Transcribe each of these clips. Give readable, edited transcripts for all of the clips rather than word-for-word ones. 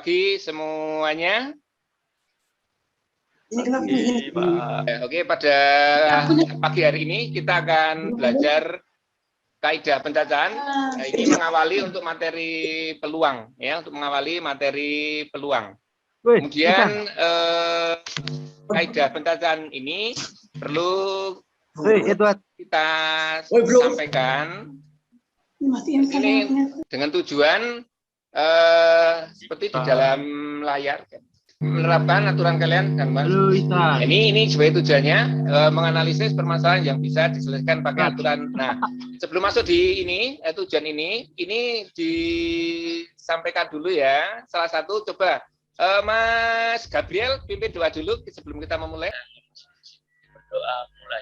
pagi semuanya. Oke, pada pagi hari ini kita akan belajar kaidah pencacahan. Nah, ini mengawali untuk materi peluang, ya, untuk mengawali materi peluang. Kemudian kaidah pencacahan ini perlu kita sampaikan ini dengan tujuan seperti di dalam layar, menerapkan aturan kalian dan ini sebagai tujuannya menganalisis permasalahan yang bisa diselesaikan pakai aturan. Nah, sebelum masuk di ini tujuan ini disampaikan dulu ya. Salah satu coba Mas Gabriel pimpin doa dulu sebelum kita memulai. Doa mulai.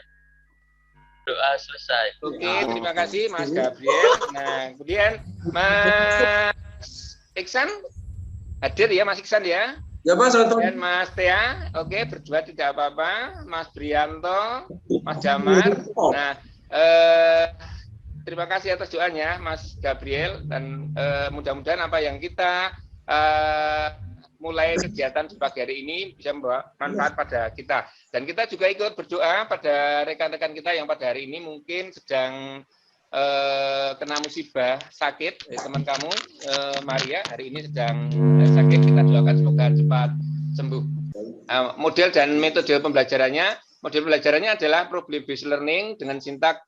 Doa selesai. Oke, terima kasih Mas Gabriel. Nah, kemudian Mas Iksan hadir ya, Mas Iksan ya. Ya Mas Anton. Dan Mas Tia, oke, berdua tidak apa-apa. Mas Brianto, Mas Jamar. Nah, terima kasih atas doanya, Mas Gabriel. Dan mudah-mudahan apa yang kita mulai kegiatan di pagi hari ini bisa membawa manfaat pada kita. Dan kita juga ikut berdoa pada rekan-rekan kita yang pada hari ini mungkin sedang kena musibah sakit, teman kamu Maria hari ini sedang sakit, kita doakan semoga cepat sembuh. Model dan metode pembelajarannya adalah problem based learning dengan sintak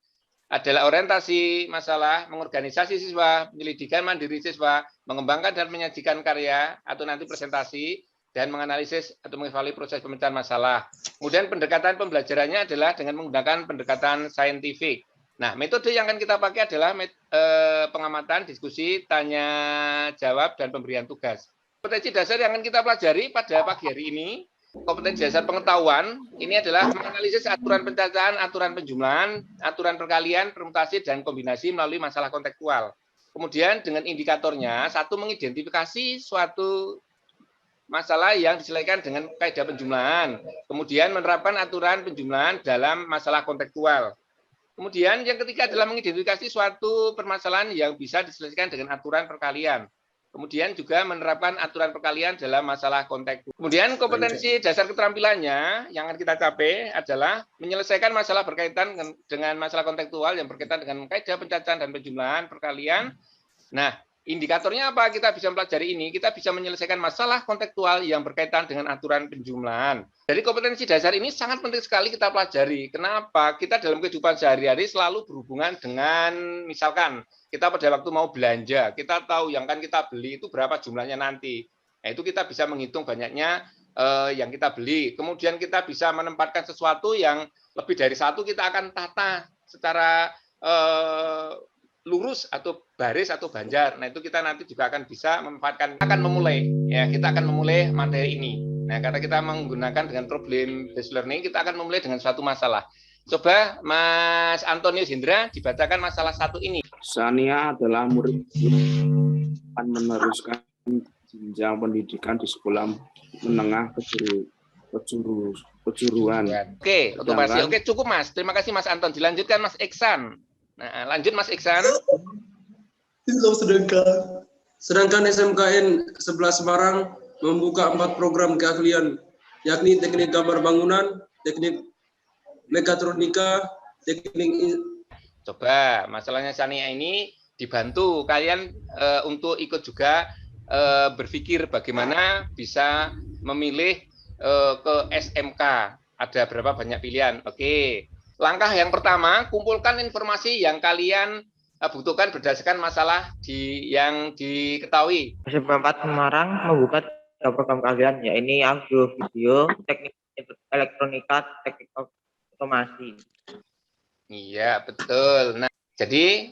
adalah orientasi masalah, mengorganisasi siswa, penyelidikan mandiri siswa, mengembangkan dan menyajikan karya atau nanti presentasi, dan menganalisis atau mengevaluasi proses pemecahan masalah. Kemudian pendekatan pembelajarannya adalah dengan menggunakan pendekatan saintifik. Nah, metode yang akan kita pakai adalah pengamatan, diskusi, tanya, jawab, dan pemberian tugas. Kompetensi dasar yang akan kita pelajari pada pagi hari ini, kompetensi dasar pengetahuan, ini adalah menganalisis aturan pencacahan, aturan penjumlahan, aturan perkalian, permutasi, dan kombinasi melalui masalah kontekstual. Kemudian dengan indikatornya, satu mengidentifikasi suatu masalah yang diselesaikan dengan kaidah penjumlahan, kemudian menerapkan aturan penjumlahan dalam masalah kontekstual. Kemudian yang ketiga adalah mengidentifikasi suatu permasalahan yang bisa diselesaikan dengan aturan perkalian. Kemudian juga menerapkan aturan perkalian dalam masalah konteks. Kemudian kompetensi dasar keterampilannya yang akan kita capai adalah menyelesaikan masalah berkaitan dengan masalah kontekstual yang berkaitan dengan kaidah pencacahan dan penjumlahan perkalian. Nah, indikatornya apa? Kita bisa mempelajari ini, kita bisa menyelesaikan masalah kontekstual yang berkaitan dengan aturan penjumlahan. Jadi kompetensi dasar ini sangat penting sekali kita pelajari. Kenapa? Kita dalam kehidupan sehari-hari selalu berhubungan dengan, misalkan, kita pada waktu mau belanja, kita tahu yang kan kita beli itu berapa jumlahnya nanti. Nah, itu kita bisa menghitung banyaknya yang kita beli. Kemudian kita bisa menempatkan sesuatu yang lebih dari satu, kita akan tata secara lurus atau baris atau banjar. Nah, itu kita nanti juga akan bisa memanfaatkan, akan memulai ya, kita akan memulai materi ini. Nah, karena kita menggunakan dengan problem based learning, kita akan memulai dengan suatu masalah. Coba Mas Antonius Hindra dibacakan masalah satu ini. Sania adalah murid yang akan meneruskan jenjang pendidikan di sekolah menengah kejuruan. Oke, otomasi. Oke, cukup Mas. Terima kasih Mas Anton. Dilanjutkan Mas Iksan. Nah, lanjut Mas Iksan. Sedangkan SMKN 11 Semarang membuka 4 program keahlian, yakni teknik gambar bangunan, teknik mekatronika, teknik. Coba masalahnya Sania ini dibantu kalian untuk ikut juga berpikir bagaimana bisa memilih ke SMK. Ada berapa banyak pilihan? Oke. Langkah yang pertama, kumpulkan informasi yang kalian butuhkan berdasarkan masalah yang diketahui. SMK 4 Semarang membuka program keahlian, ya ini audio, video, teknik elektronika, teknik otomasi. Iya, betul. Nah, jadi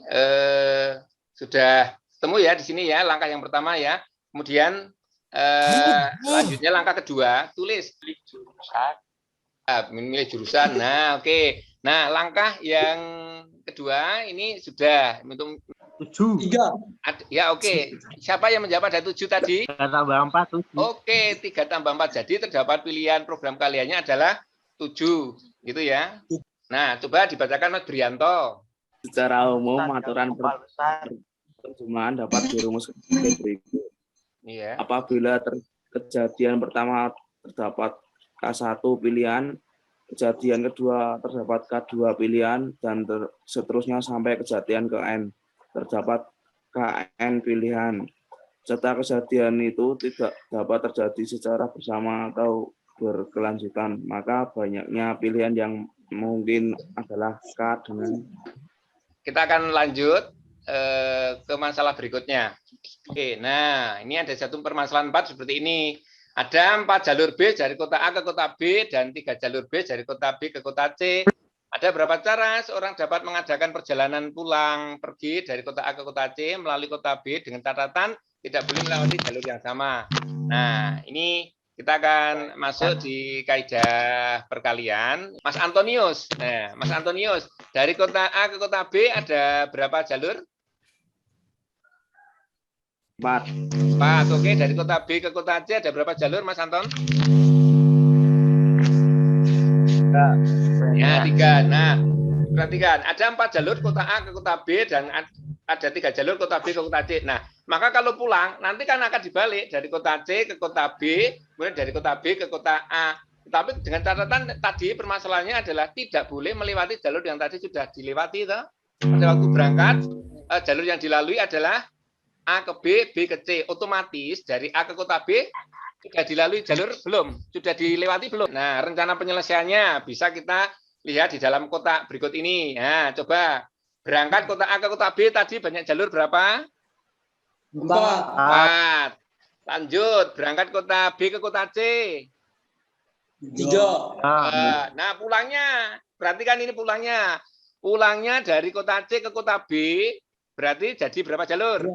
sudah ketemu ya di sini ya langkah yang pertama ya. Kemudian lanjutnya langkah kedua, tulis memilih jurusan. Nah, oke. Nah, langkah yang kedua ini sudah untuk 7. Ya, oke. Siapa yang menjawab ada 7 tadi? 3 tambah 4, 7. Oke, 3 tambah 4. Jadi terdapat pilihan program kaliannya adalah 7, gitu ya. Nah, coba dibacakan Mas Brianto. Secara umum, aturan penjumlahan dapat dirumuskan sebagai berikut. Iya. Apabila kejadian pertama terdapat K1 pilihan, kejadian kedua terdapat K2 pilihan, dan seterusnya sampai kejadian ke N terdapat KN pilihan. Serta kejadian itu tidak dapat terjadi secara bersama atau berkelanjutan, maka banyaknya pilihan yang mungkin adalah K dengan. Kita akan lanjut ke masalah berikutnya. Oke, nah ini ada satu permasalahan 4 seperti ini. Ada 4 jalur bis dari kota A ke kota B dan 3 jalur bis dari kota B ke kota C. Ada berapa cara seorang dapat mengadakan perjalanan pulang pergi dari kota A ke kota C melalui kota B dengan catatan tidak boleh melewati jalur yang sama. Nah, ini kita akan masuk di kaidah perkalian. Mas Antonius. Nah, Mas Antonius, dari kota A ke kota B ada berapa jalur? 4. Oke, dari kota B ke kota C ada berapa jalur, Mas Anton? Ya, 3. Nah, perhatikan, ada 4 jalur kota A ke kota B dan ada 3 jalur kota B ke kota C. Nah, maka kalau pulang nanti kan akan dibalik dari kota C ke kota B, kemudian dari kota B ke kota A. Tapi dengan catatan tadi permasalahannya adalah tidak boleh melewati jalur yang tadi sudah dilewati, toh. Pada waktu berangkat, jalur yang dilalui adalah A ke B, B ke C. Otomatis dari A ke kota B sudah dilalui jalur belum? Sudah dilewati belum? Nah, rencana penyelesaiannya bisa kita lihat di dalam kotak berikut ini. Nah, coba berangkat kota A ke kota B tadi banyak jalur berapa? 4. Lanjut, berangkat kota B ke kota C. 3. Nah, pulangnya, perhatikan ini pulangnya. Pulangnya dari kota C ke kota B, berarti jadi berapa jalur?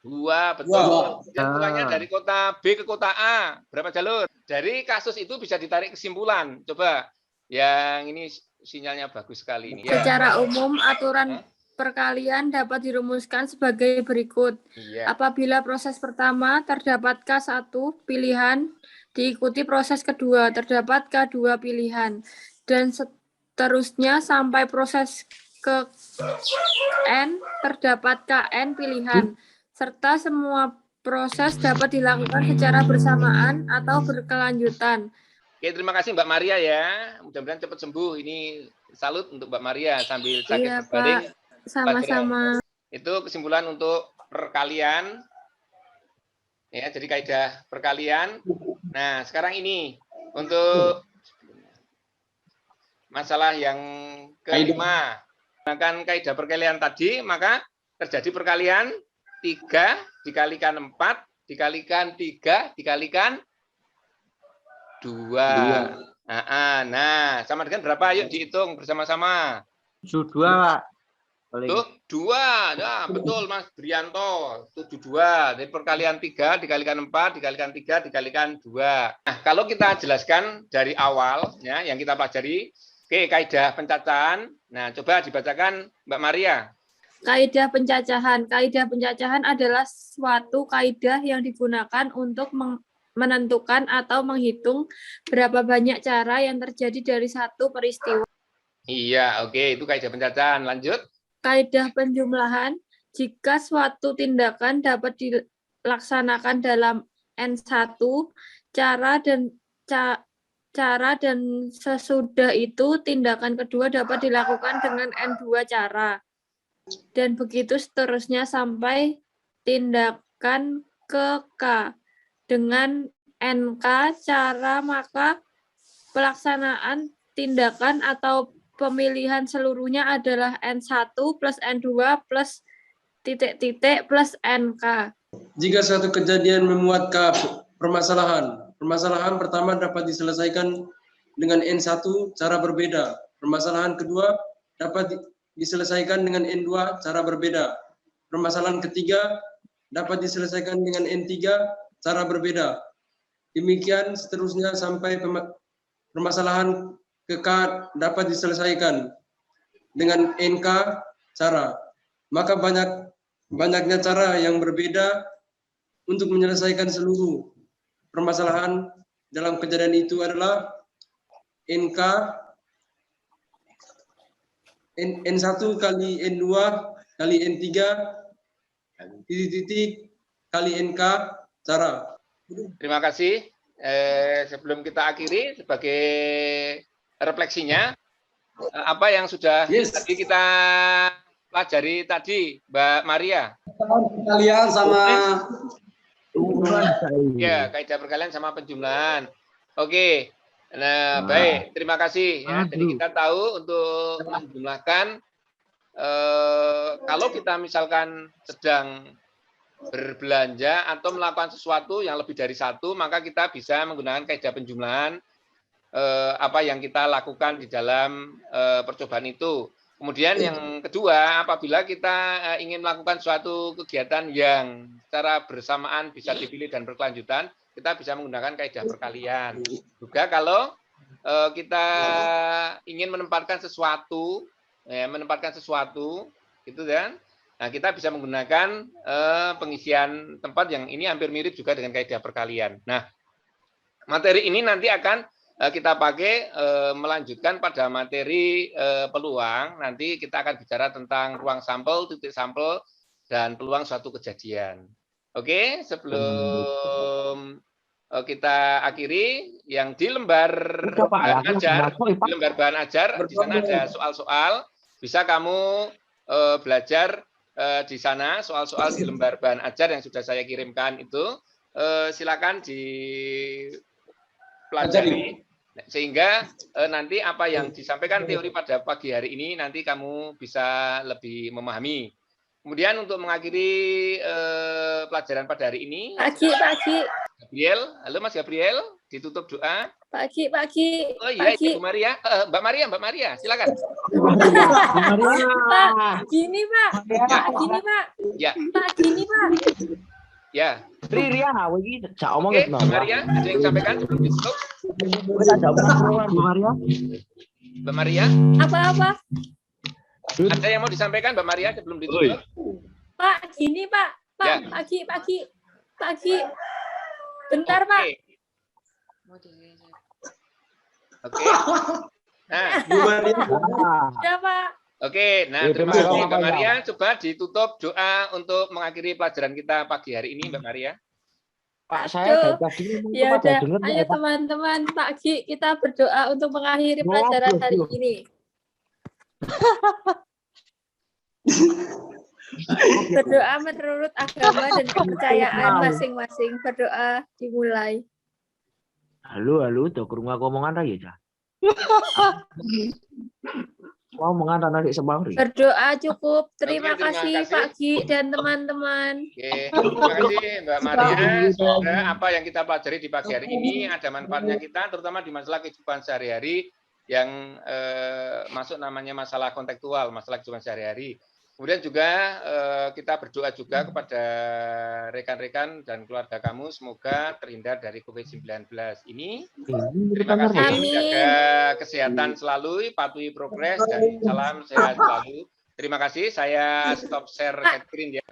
2, betul. Dan pulangnya dari kota B ke kota A, berapa jalur? Dari kasus itu bisa ditarik kesimpulan. Coba, yang ini sinyalnya bagus sekali ini. Secara umum, aturan perkalian dapat dirumuskan sebagai berikut. Apabila proses pertama terdapat K1 pilihan, diikuti proses kedua terdapat K2 pilihan, dan seterusnya sampai proses ke N terdapat KN pilihan, serta semua proses dapat dilakukan secara bersamaan atau berkelanjutan. Oke, terima kasih Mbak Maria ya. Mudah-mudahan cepat sembuh. Ini salut untuk Mbak Maria sambil sakit berbaring. Sama-sama. Itu kesimpulan untuk perkalian. Ya, jadi kaidah perkalian. Nah, sekarang ini untuk masalah yang kelima. Menggunakan kaidah perkalian tadi, maka terjadi perkalian 3 dikalikan 4 dikalikan 3 dikalikan 2. Nah, sama dengan berapa? Ayo dihitung bersama-sama. 2, Pak. Tuh, 2. Nah, betul Mas Brianto. 72. Jadi perkalian 3 dikalikan 4 dikalikan 3 dikalikan 2. Nah, kalau kita jelaskan dari awal ya yang kita pelajari, oke, kaidah pencacahan. Nah, coba dibacakan Mbak Maria. Kaidah pencacahan. Kaidah pencacahan adalah suatu kaidah yang digunakan untuk menentukan atau menghitung berapa banyak cara yang terjadi dari satu peristiwa. Iya, oke, itu kaidah pencacahan. Lanjut. Kaidah penjumlahan. Jika suatu tindakan dapat dilaksanakan dalam N1, cara dan sesudah itu tindakan kedua dapat dilakukan dengan N2 cara. Dan begitu seterusnya sampai tindakan ke K. Dengan NK cara, maka pelaksanaan tindakan atau pemilihan seluruhnya adalah N1 plus N2 plus titik-titik plus NK. Jika suatu kejadian memuat permasalahan pertama dapat diselesaikan dengan N1 cara berbeda. Permasalahan kedua dapat diselesaikan dengan N2 cara berbeda. Permasalahan ketiga dapat diselesaikan dengan N3 cara berbeda. Demikian seterusnya sampai permasalahan ke K dapat diselesaikan dengan NK cara. Maka banyaknya cara yang berbeda untuk menyelesaikan seluruh permasalahan dalam kejadian itu adalah NK N1 kali N2 kali N3 titik kali NK cara. Terima kasih. Sebelum kita akhiri, sebagai refleksinya, apa yang sudah tadi kita pelajari tadi, Mbak Maria? Kalian sama ya, kaidah perkalian sama penjumlahan. Oke. Nah, baik. Terima kasih. Ya. Jadi kita tahu untuk menjumlahkan, kalau kita misalkan sedang berbelanja atau melakukan sesuatu yang lebih dari satu, maka kita bisa menggunakan kaidah penjumlahan apa yang kita lakukan di dalam percobaan itu. Kemudian yang kedua, apabila kita ingin melakukan suatu kegiatan yang secara bersamaan bisa dipilih dan berkelanjutan, kita bisa menggunakan kaidah perkalian. Juga kalau kita ingin menempatkan sesuatu, gitu kan? Nah, kita bisa menggunakan pengisian tempat yang ini hampir mirip juga dengan kaidah perkalian. Nah, materi ini nanti akan kita pakai melanjutkan pada materi peluang. Nanti kita akan bicara tentang ruang sampel, titik sampel, dan peluang suatu kejadian. Oke, sebelum kita akhiri, yang di lembar bahan ajar, di sana ada soal-soal. Bisa kamu belajar di sana soal-soal di lembar bahan ajar yang sudah saya kirimkan itu. Silakan dipelajari. Sehingga nanti apa yang disampaikan teori pada pagi hari ini nanti kamu bisa lebih memahami. Kemudian untuk mengakhiri pelajaran pada hari ini, Pak Gabriel, halo Mas Gabriel, ditutup doa. Pak Ki. Oh iya, Ibu Maria, Mbak Maria, silakan. Pak, gini Pak. Ya. Pak, gini Pak. Ya. Ria, iki jak omong Oke, Mbak Maria, ada yang sampaikan sebelum ditutup? Mbak Maria? Apa? Ada yang mau disampaikan Mbak Maria sebelum ditutup? Pak, gini Pak. Ya. Pak Ki. Bentar Pak. Oke. Nah, Ya Pak. oke, nah terima kasih Mbak Maria. Coba ditutup doa untuk mengakhiri pelajaran kita pagi hari ini, Mbak Maria. Pak, saya Ya udah, ayo teman-teman, Pak Ki, kita berdoa untuk mengakhiri pelajaran hari ini. Berdoa menurut agama dan kepercayaan masing-masing. Berdoa dimulai. Halo, udah kurung aku omongan ra ya, Cah? Mau omongan adik semangri. Berdoa cukup. Terima Terima kasih Pak Ki dan teman-teman. Oke, terima kasih Mbak Maria. Semoga apa yang kita pelajari di pagi hari ini ada manfaatnya kita, terutama di masalah kehidupan sehari-hari yang masuk namanya masalah kontekstual, masalah kehidupan sehari-hari. Kemudian juga kita berdoa juga kepada rekan-rekan dan keluarga kamu, semoga terhindar dari COVID-19 ini. Terima kasih, jaga kesehatan selalu, patuhi progres, dan salam sehat selalu. Terima kasih, saya stop share screen ya.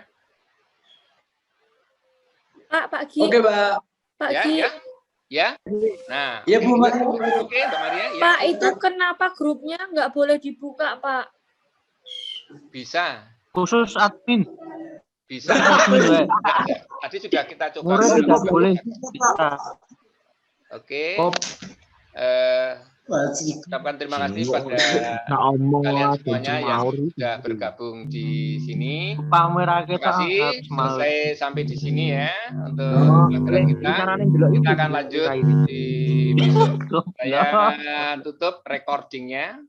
Pak Ki. Oke, Pak. Pak Ya, Ki. ya. Nah, Ya, Bu Maria. oke, Mbak Maria. Ya. Pak, itu kenapa grupnya nggak boleh dibuka, Pak? Bisa. Khusus admin. Bisa. Tadi sudah kita coba. Murid tidak boleh. Bisa. Oke. Ucapkan terima kasih pada kalian semuanya yang sudah bergabung di sini. Pamer Terima kasih. Selesai sampai di sini ya untuk pelajaran kita. Kita akan lanjut di besok. Saya tutup recordingnya.